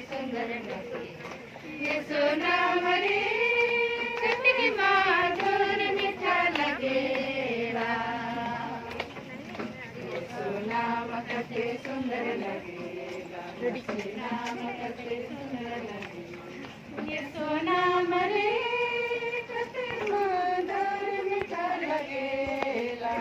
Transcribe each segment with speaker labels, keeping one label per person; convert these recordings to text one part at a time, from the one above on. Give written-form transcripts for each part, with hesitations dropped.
Speaker 1: सुंदर लगे ये सोना मरे कटे माधुर मीठा लगेला ये सोना कटे सुंदर लगेला सोना कटे सुंदर लगे ये सोना मरे कटे माधुर मीठा लगेला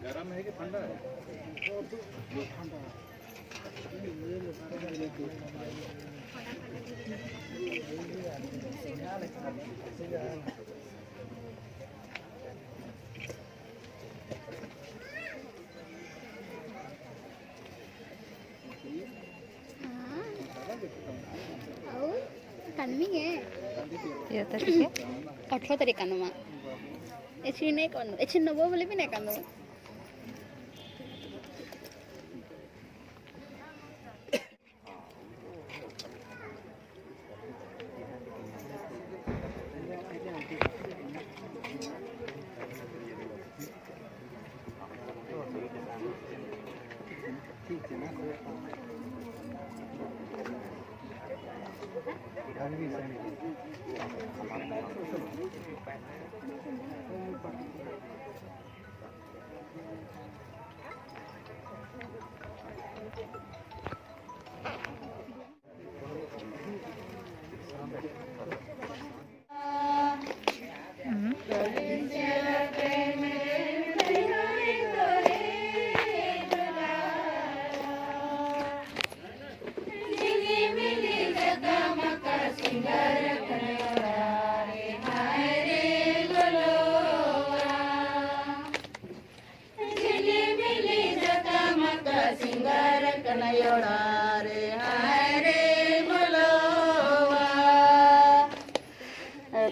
Speaker 2: गरम है कि ठंडा है? ठंडा।
Speaker 3: Iya tadi ya.
Speaker 1: Otro tadi kan mama. Echine kon. Echin nobo bole bi na kan mama.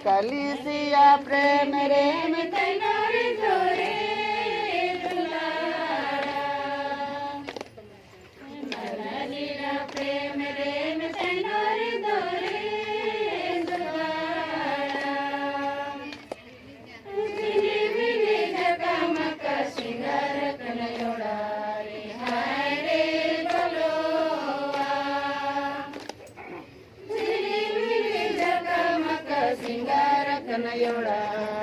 Speaker 4: कलिसिया प्रेम रेम तैनारे जोरे दुलारा नलीला प्रेम रेम तैनारे जोरे दुलारा जिनी मिली जगमग सिंगार कनयोड़ा रे हाय रे बलोआ जिनी मिली जगमग सिंगार कनयोड़ा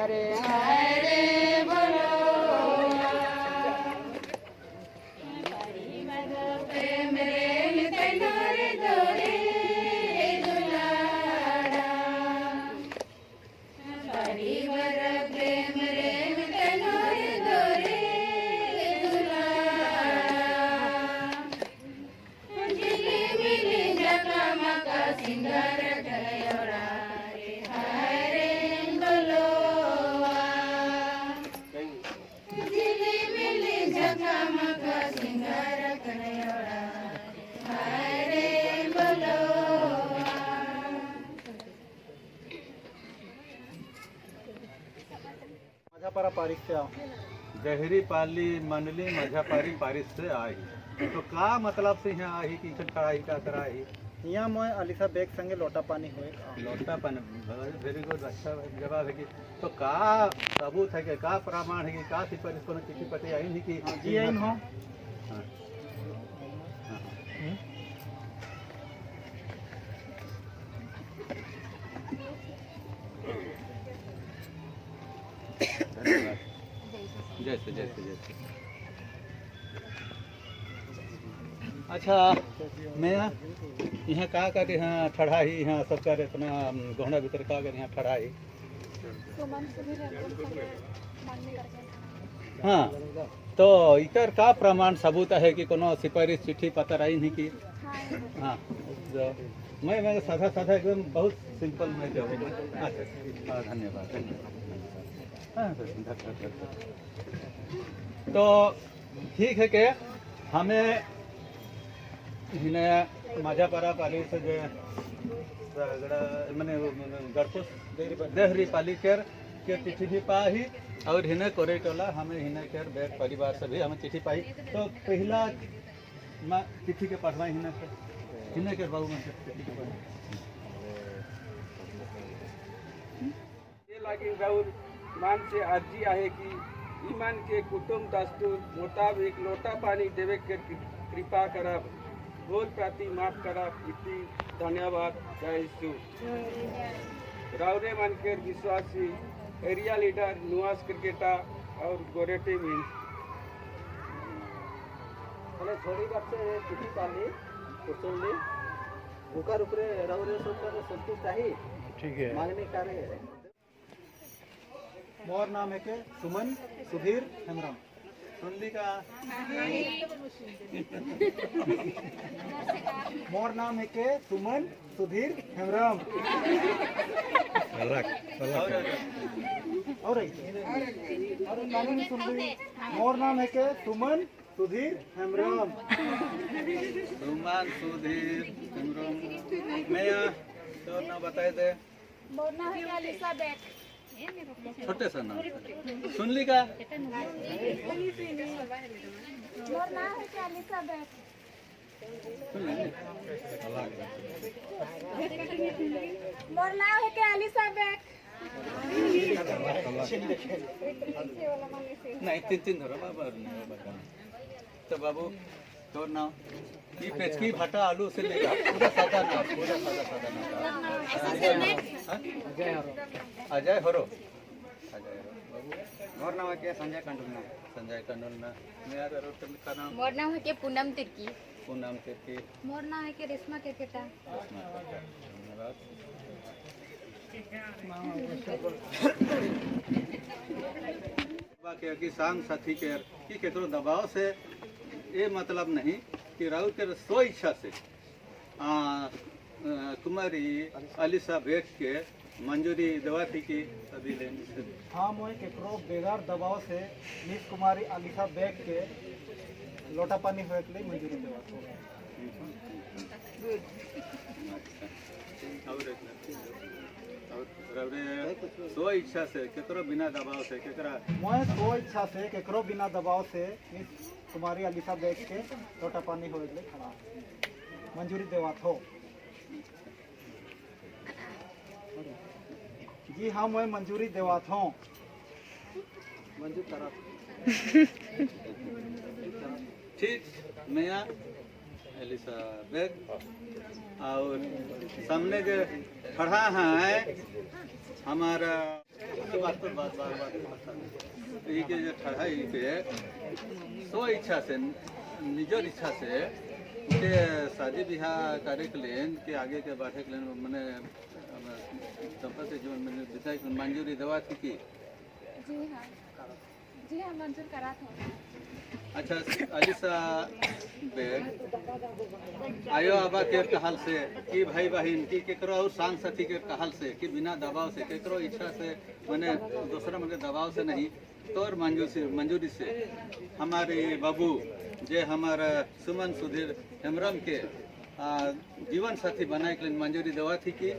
Speaker 4: रे हाय रे बलोआ प्रेम रेम तैनारे जोरे दुलारा परिवर प्रेम रेम तैनारे जोरे दुलारा जिली मिली जगमग
Speaker 2: माझापारा पारिश से आओ।
Speaker 5: गहरी पाली मनली मझापारी पारिश से आई। तो का मतलब से यहाँ आई कि खड़ाई का कराई
Speaker 2: यहाँ मैं अलीसा बेग संगे लोटा पानी हुए।
Speaker 5: लौटा पान वेरी गुड, अच्छा जवाब है कि तो का सबूत है कि का प्रमाण है कि का सिपारिश को चिट्ठी पते आई नहीं कि
Speaker 2: जी इन हो।
Speaker 5: हाँ। धन्यवाद। जैसे जैसे जैसे अच्छा मैं यहाँ का कर यहाँ ठढ़ाई यहाँ सब कर इतना गहना भीतर का कर यहाँ ठढ़ाई। हाँ तो इकर का प्रमाण सबूत है कि कोनो सिपारिश चिट्ठी पत्र आई नहीं की। हाँ जो मैं साधा साधा एकदम बहुत सिंपल में जो अच्छा धन्यवाद धन्यवाद। हाँ, तो ठीक है कि हमें इन्हें माझापारा पाली से जो मैंने गड़पुस देहरी पाली केर के चिट्ठी भी पाई और हिने कोरे टोला हमें हिने केर बैग परिवार से भी हमें चिट्ठी पाई। तो पहला मैं चिट्ठी के पढ़वाई हिने के बाबू में चिट्ठी के पढ़वाई
Speaker 6: ये लागे राउर मान से अर्जी आहे कि ईमान के कुटुंब दस्तूर मुताबिक लोटा पानी देवे के कृपा करब बोल प्रति माफ करब इति धन्यवाद जय यीशु। राउरे मन के विश्वासी एरिया लीडर नुआस क्रिकेटर और गोरेटी मीन
Speaker 2: मैंने थोड़ी बात से चिट्ठी पाली सुन ली ऊपर ऊपरे राउरे सब संतुष्ट है। ठीक है मांगने कार्य मोर नाम है के सुमन सुधीर हेमराम सुनली का मोर नाम है के सुमन सुधीर हेमराम और कानून सुन ली मोर नाम है के सुमन सुधीर हेमराम
Speaker 5: सुमन सुधीर हेमराम। मैं तो ना बताए दे छोटे सा नाम सुनली का
Speaker 4: मोर नाम है के एलिजाबेथ।
Speaker 5: नहीं तीन तीन धरो बाबा। तो बाबू तोर नाम ये पेचकी भाटा आलू से लेगा पूरा सादा नाम पूरा सादा नाम अजय हरो बाबू।
Speaker 2: मोर नाम है के संजय कंडुलना
Speaker 5: संजय कंडुलना। मेरा रोड का नाम
Speaker 3: मोर नाम है के पूनम तिर्की।
Speaker 5: पूनम तिर्की।
Speaker 3: मोर नाम है के रेशमा केकेटा।
Speaker 5: धन्यवाद। बाकी की सांग साथी के कि केकरो दबाव से ये मतलब नहीं कि राउत के सो इच्छा से कुमारी अलीसा बेग के मंजूरी दवा थी कि अभी लेने।
Speaker 2: हाँ मैं केकरो बेगार दबाव से मिस कुमारी अलीसा बेग के लोटा पानी हुए के लिए मंजूरी देवा
Speaker 5: और सो इच्छा से केकरो बिना दबाव से केकरा
Speaker 2: मैं सो इच्छा से केकरो बिना दबाव से मिस कुमारी अलीसा बेग के लोटा पानी हुए के लिए खड़ा मंजूरी देवा थो। जी हाँ मैं मंजूरी देवा थो मंजूर करा।
Speaker 5: ठीक मैं एलिसा बेग और सामने जो खड़ा है हमारा बात के जो खड़ा है पे सो इच्छा से निजर इच्छा से के शादी ब्याह करे के लिए के आगे के बढ़े के लिए मैंने जो मैंने विधायक मंजूरी दवा थी कि
Speaker 3: जी हाँ मंजूर करा था।
Speaker 5: अच्छा अलीसा बेग आयो आबा के कहल से कि भाई बहन की केकरो और सांग साथी के कहल से कि बिना दबाव से केकरो इच्छा से मैंने दूसरा मैंने दबाव से नहीं तोर मंजूरी से हमारे बाबू जे हमारा सुमन सुधीर हेमरम के जीवन साथी बनाए के लिए मंजूरी दवा थी कि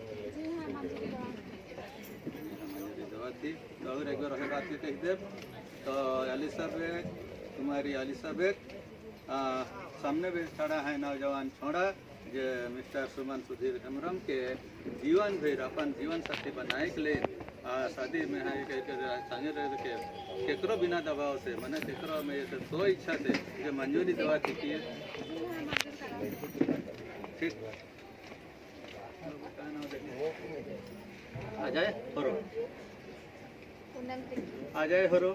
Speaker 5: मंजूरी दवा थी। और एक बार है बात के कह दे तो एलिजाबेथ तुम्हारी एलिजाबेथ सामने भी खड़ा है नौजवान छोड़ा जे मिस्टर सुमन सुधीर हेम्ब्रम के जीवन भर अपन जीवन साथी बनाए के लिए शादी में है संगे रह के केकरो बिना दबाव से मैंने केकरो में ये तो इच्छा से जो मंजूरी दवा थी ठीक आ जाए हरो आ जाए हरो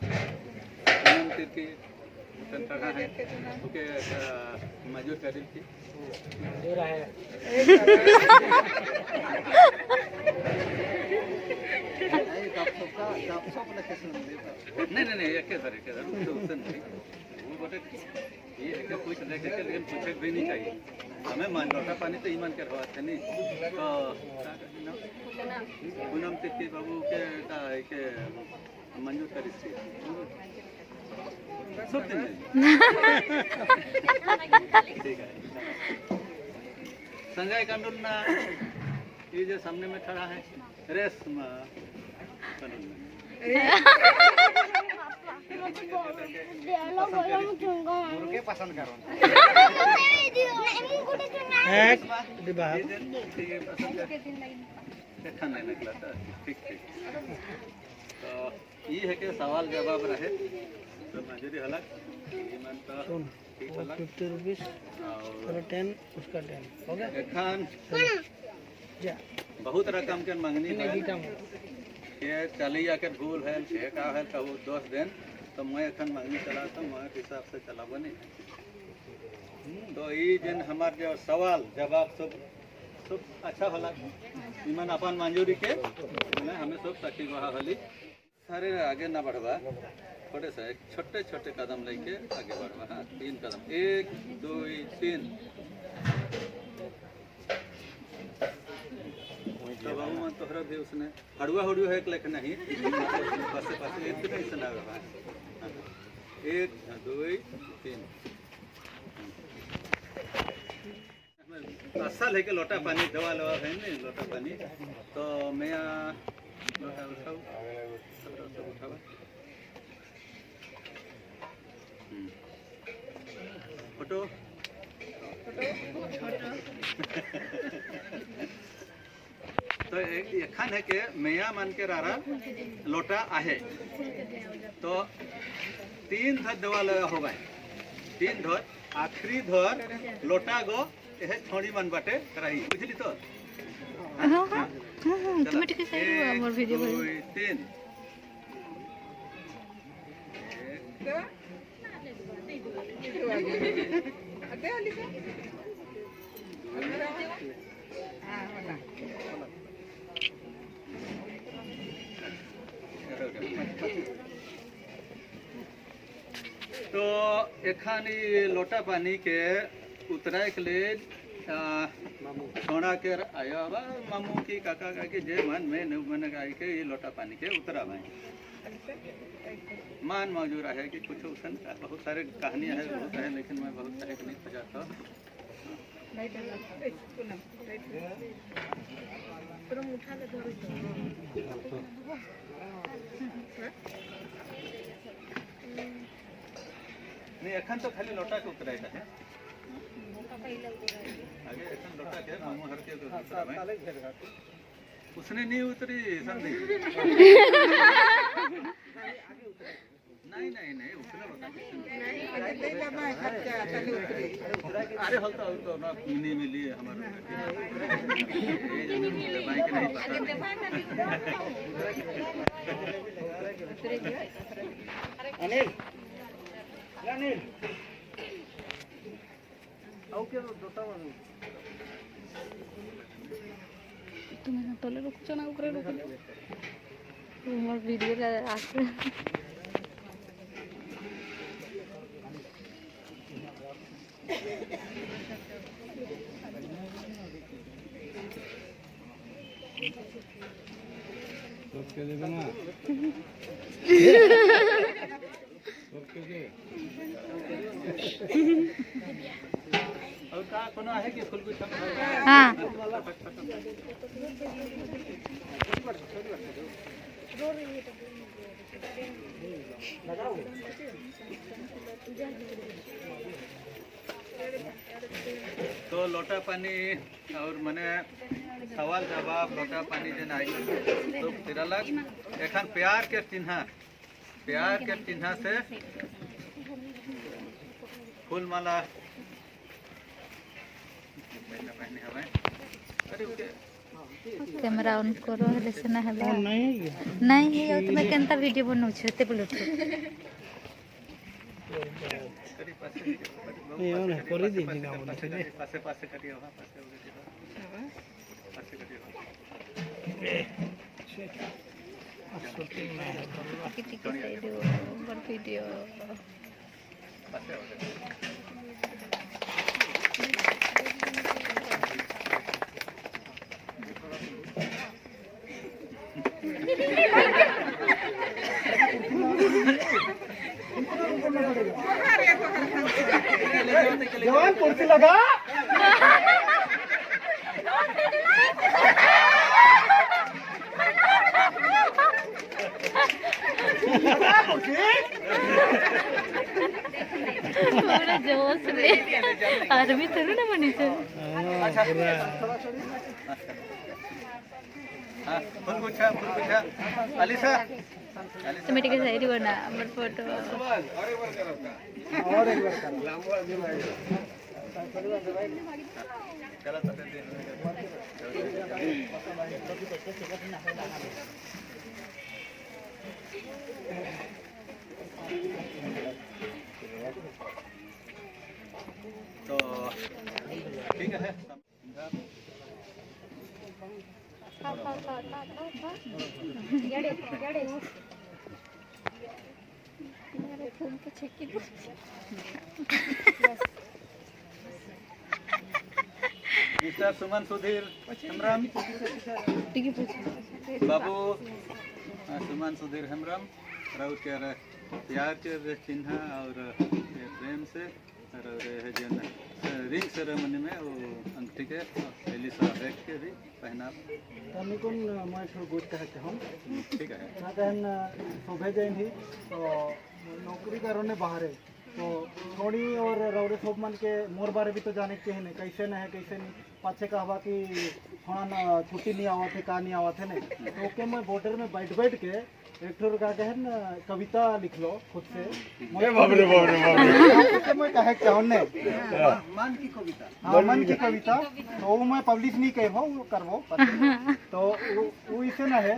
Speaker 5: पूनम तिर्की खड़ा है ओके मजूर करी थी नहीं एक उससे नहीं वो बोले ये एक कुछ देखे के लेकिन पूछे भी नहीं चाहिए हमें मान लोटा पानी तो ईमान के रहा नहीं तो पूनम तिर्की बाबू के मंजूर करी थी ठीक है संजय कांडुलना ये जो सामने में खड़ा है रेशमा
Speaker 2: मुर्गे पसंद करो
Speaker 5: नहीं निकला था ठीक तो ये है कि सवाल जवाब रहे तो मंजूरी हला ईमान तो ठीक हला
Speaker 2: 50 रुपीस और 10 उसका 10 हो गया
Speaker 5: एखान
Speaker 2: जा
Speaker 5: बहुत रकम के मंगनी है ये चलिया के भूल है छे का है तो दोस्त दिन तो मैं एखन मंगनी चलाता मैं हिसाब से चलाबो नहीं तो ये जिन हमार जो सवाल जवाब सब अच्छा होला ईमान अपन मंजूरी के हमें सब सखी वहाँ हली सारे आगे ना बढ़वा थोड़े से छोटे छोटे कदम लेके आगे बढ़वा हाँ 3 कदम 1 2 3 तो बाबू मन तोहरा भी उसने हड़ुआ हड़ुआ है एक लेख नहीं पासे पासे एक नहीं सुना रहा 1 2 3 असल है कि लोटा पानी दवा लवा है नहीं लोटा पानी तो मैं लोटा उठाऊँ उठावा फोटो तो एखन है के मैया मन के रारा लोटा आहे तो 3 धर दवा लगा होगा 3 धर आखिरी धर लोटा गो यह छोड़ी मन बाटे रही बुझली तो
Speaker 1: তুমি ঠিক আছে আমার ভিডিও
Speaker 5: 3 तो एखानी लोटा पानी के उतराए के लिए छोड़ा के आया मामू की काका काकी जे मन में मैंने गाय के ये लोटा पानी के उतरा भाई मान मौजूद है कि कुछ उसन बहुत सारे कहानियाँ है बहुत है लेकिन मैं बहुत सारे नहीं बजाता नहीं एखन तो खाली लोटा के उतराए है आगे एखन लोटा के मामू हर के उसने नहीं उतरी समझी नहीं उतना बता अरे हल तो ना मिनी मिली हमारे बाइक नहीं पता अनिल अनिल ओके दोता
Speaker 1: তুমি না তলে রুকছো না উপরে রুকলে তোমার ভিডিওটা আসবে
Speaker 2: ओके देबे ना ओके के
Speaker 5: और का कोनो है कि फूल कुछ
Speaker 1: हाँ
Speaker 5: तो लोटा पानी और मने सवाल जवाब लोटा पानी जन आई तो फिर अलग एखन प्यार के चिन्ह से फूल माला पहने हमें अरे
Speaker 1: कैमरा ऑन करो हेले से ना हेबा नहीं है तुम केनता वीडियो बनौ छते ब्लूटूथ
Speaker 2: नहीं और कर दी ना बोल छे
Speaker 5: पासे पासे कटियो हां पासे हो गई पासे कटियो
Speaker 1: किटी के साइड ऊपर वीडियो
Speaker 5: पासे हो गई
Speaker 2: जवान कुर्सी लगा
Speaker 1: पूरा जोश ले आर्मी थोड़ी ना बनी चल
Speaker 5: हां फुल पूछा अलीसा
Speaker 1: टमाटर के साइड बना हमर फोटो
Speaker 2: और एक बार करो
Speaker 5: चला तो दे तो ठीक है मिस्टर सुमन सुधीर हेम्ब्रम बाबू सुमन सुधीर हेम्ब्रम राउत के प्यार के चिन्ह और प्रेम से और जन रिंग सेरेमनी में वो अंगूठी के एलिसा बैग के भी पहना
Speaker 2: तनी कोन मैं थोड़ गुड कहते हम
Speaker 5: ठीक है
Speaker 2: ना कहन शोभे जैन ही तो नौकरी करने बाहर है तो थोड़ी और रौरे सोपमन के मोर बारे भी तो जाने के हैं कैसे न है कैसे नहीं पाछे कहवा कि हाँ ना छुट्टी नहीं आवा थे का नहीं आवा थे ने तो ओके मैं बॉर्डर में बैठ के एक ठोर का कहन कविता लिख लो खुद से बाप रे मैं कहे चाहने
Speaker 5: मन की कविता
Speaker 2: हाँ मन की कविता तो वो मैं पब्लिश नहीं कहबो करबो तो वो इसे न है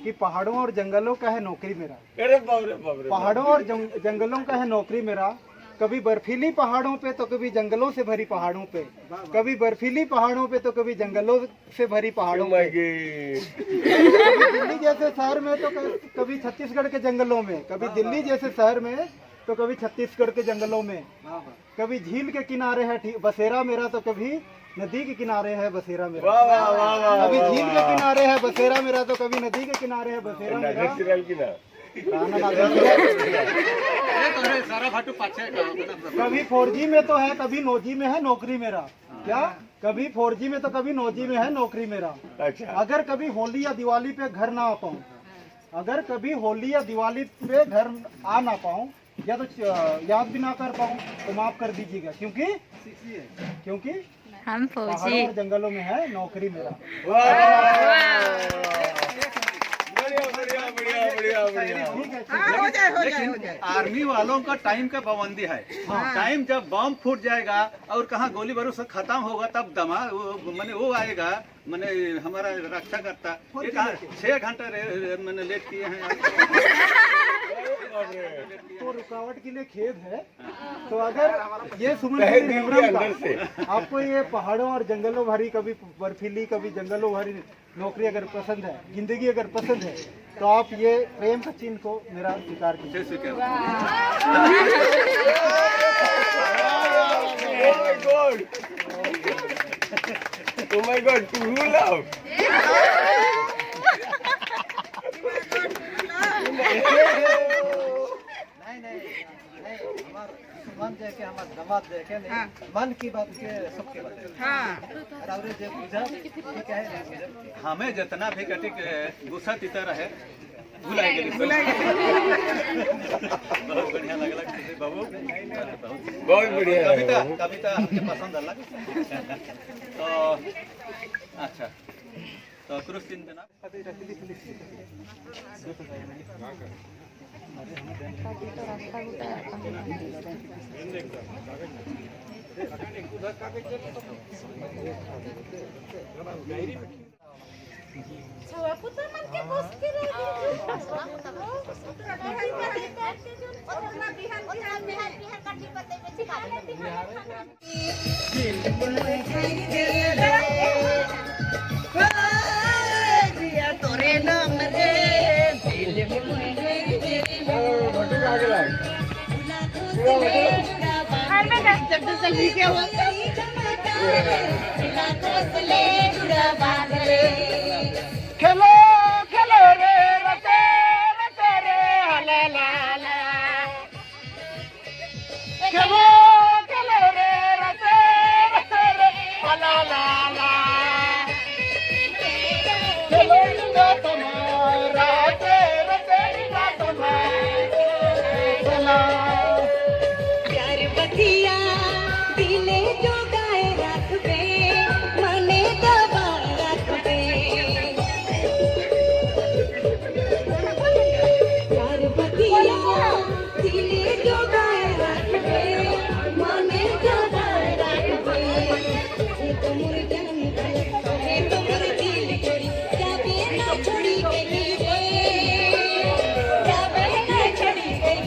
Speaker 2: कि पहाड़ों और जंगलों का है नौकरी मेरा। अरे बाप रे पहाड़ों और जंगलों का है नौकरी मेरा, कभी बर्फीली पहाड़ों पे तो कभी जंगलों से भरी पहाड़ों पे, कभी बर्फीली पहाड़ों पे तो कभी जंगलों से भरी पहाड़ों पे, कभी दिल्ली जैसे शहर में तो कभी छत्तीसगढ़ के जंगलों में, कभी दिल्ली जैसे शहर में तो कभी छत्तीसगढ़ के जंगलों में, कभी झील के किनारे है बसेरा मेरा तो कभी नदी के किनारे है बसेरा मेरा, कभी झील के किनारे है बसेरा मेरा तो कभी नदी के किनारे है बसेरा मेरा। कभी 4G में तो है कभी 9G में है नौकरी मेरा, क्या कभी 4G में तो कभी 9G में है नौकरी मेरा। अगर कभी होली या दिवाली पे घर ना आ पाऊँ, अगर कभी होली या दिवाली पे घर आ ना पाऊँ या तो याद भी ना कर पाऊँ तो माफ कर दीजिएगा, क्योंकि
Speaker 1: हम
Speaker 2: पहाड़ों और जंगलों में है नौकरी मेरा।
Speaker 5: लेकिन आर्मी वालों का टाइम का पाबंदी है, टाइम जब बम फूट जाएगा और कहाँ गोली बारूद से खत्म होगा तब दमा मैंने वो आएगा, मैंने हमारा रक्षा करता ये कहा 6 घंटा मैंने लेट किए हैं।
Speaker 2: तो रुकावट के लिए खेद है। तो अगर ये सुमन हेम्ब्रम का आपको ये पहाड़ों और जंगलों भरी कभी बर्फीली कभी जंगलों भरी नौकरी अगर पसंद है, जिंदगी अगर पसंद है तो आप ये प्रेम का चिन्ह को मेरा स्वीकार कीजिए।
Speaker 6: Oh my God, true love.
Speaker 5: नहीं
Speaker 2: मन जे के हमार दमाद जे के नहीं मन की बात के सबके बताए हां और जे बुझा ठीक है
Speaker 5: हमें जितना भी कटिक गुस्सा तीता रहे भुलाई गेली बहुत बढ़िया लगला बाबू
Speaker 6: बहुत बढ़िया
Speaker 5: कविता कविता हमके पसंद आला तो अच्छा तो क्रूस दिन देना
Speaker 2: खेलो खेलो रे रते रते रे हला ला ला खेलो खेलो रे रते रते रे हला ला ला खेलो ना तुम्हारा रते रते ना तुम्हारा
Speaker 4: प्यार बतिया दिले जो गाए रखबे मने दबा रखबे प्यार बतिया दिले जो गाए रखबे मने दबा रखबे तुमर जन्म तुमर दिल चोरी जाबे ना छोड़ी गई जाबे ना छोड़ी गई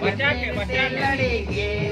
Speaker 7: बचा के लड़ेंगे